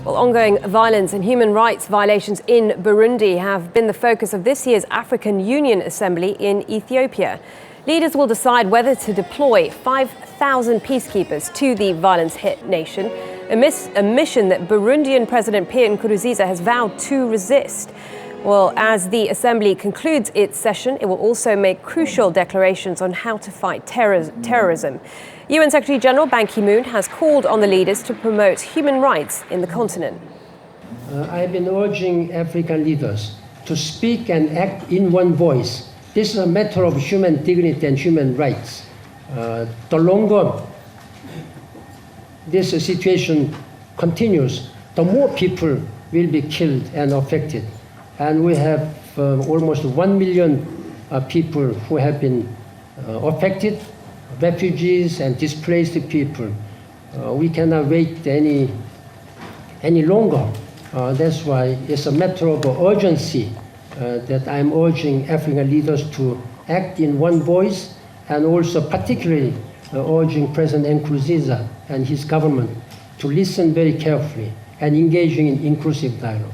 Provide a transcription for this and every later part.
Well, ongoing violence and human rights violations in Burundi have been the focus of this year's African Union Assembly in Ethiopia. Leaders will decide whether to deploy 5,000 peacekeepers to the violence-hit nation, a mission that Burundian President Pierre Nkurunziza has vowed to resist. Well, as the Assembly concludes its session, it will also make crucial declarations on how to fight terrorism. UN Secretary General Ban Ki-moon has called on the leaders to promote human rights in the continent. I have been urging African leaders to speak and act in one voice. This is a matter of human dignity and human rights. The longer this situation continues, the more people will be killed and affected. And we have almost 1 million people who have been affected, refugees and displaced people. We cannot wait any longer. That's why it's a matter of urgency that I'm urging African leaders to act in one voice, and also particularly urging President Nkurunziza and his government to listen very carefully and engaging in inclusive dialogue.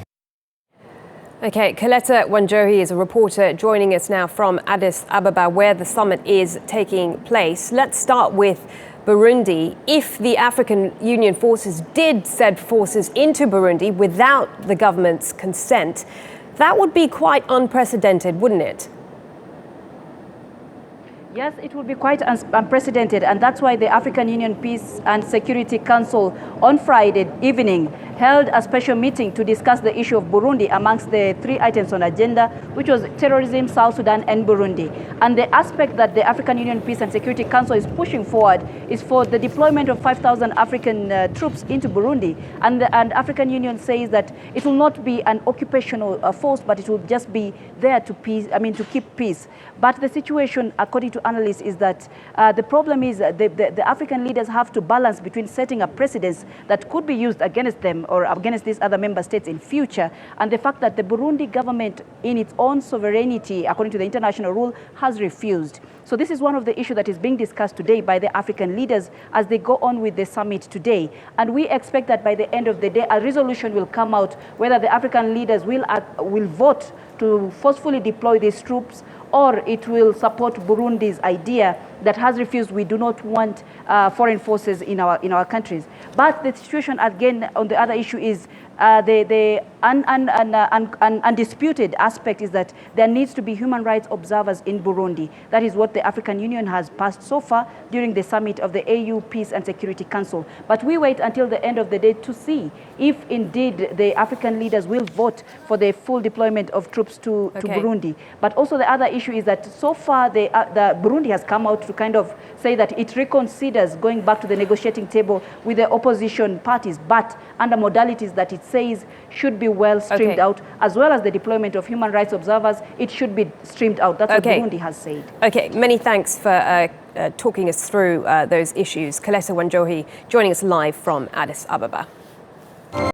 Okay, Coletta Wanjohi is a reporter joining us now from Addis Ababa, where the summit is taking place. Let's start with Burundi. If the African Union forces did send forces into Burundi without the government's consent, that would be quite unprecedented, wouldn't it? Yes, it will be quite unprecedented, and that's why the African Union Peace and Security Council on Friday evening held a special meeting to discuss the issue of Burundi amongst the 3 items on agenda, which was terrorism, South Sudan and Burundi. And the aspect that the African Union Peace and Security Council is pushing forward is for the deployment of 5,000 African troops into Burundi. And the African Union says that it will not be an occupational force, but it will just be there to keep peace. But the situation, according to analysts, is that the problem is the African leaders have to balance between setting up precedents that could be used against them or against these other member states in future, and the fact that the Burundi government, in its own sovereignty, according to the international rule, has refused. So this is one of the issues that is being discussed today by the African leaders as they go on with the summit today. And we expect that by the end of the day, a resolution will come out whether the African leaders will vote to forcefully deploy these troops, or it will support Burundi's idea that has refused. We do not want foreign forces in our countries. But the situation again on the other issue is the undisputed aspect is that there needs to be human rights observers in Burundi. That is what the African Union has passed so far during the summit of the AU Peace and Security Council. But we wait until the end of the day to see if indeed the African leaders will vote for the full deployment of troops to Burundi. But also the other issue is that so far the Burundi has come out to kind of say that it reconsiders going back to the negotiating table with the opposition parties, but under modalities that it says should be well streamed out, as well as the deployment of human rights observers. It should be streamed out. That's what Burundi has said. Okay, many thanks for talking us through those issues. Coletta Wanjohi joining us live from Addis Ababa.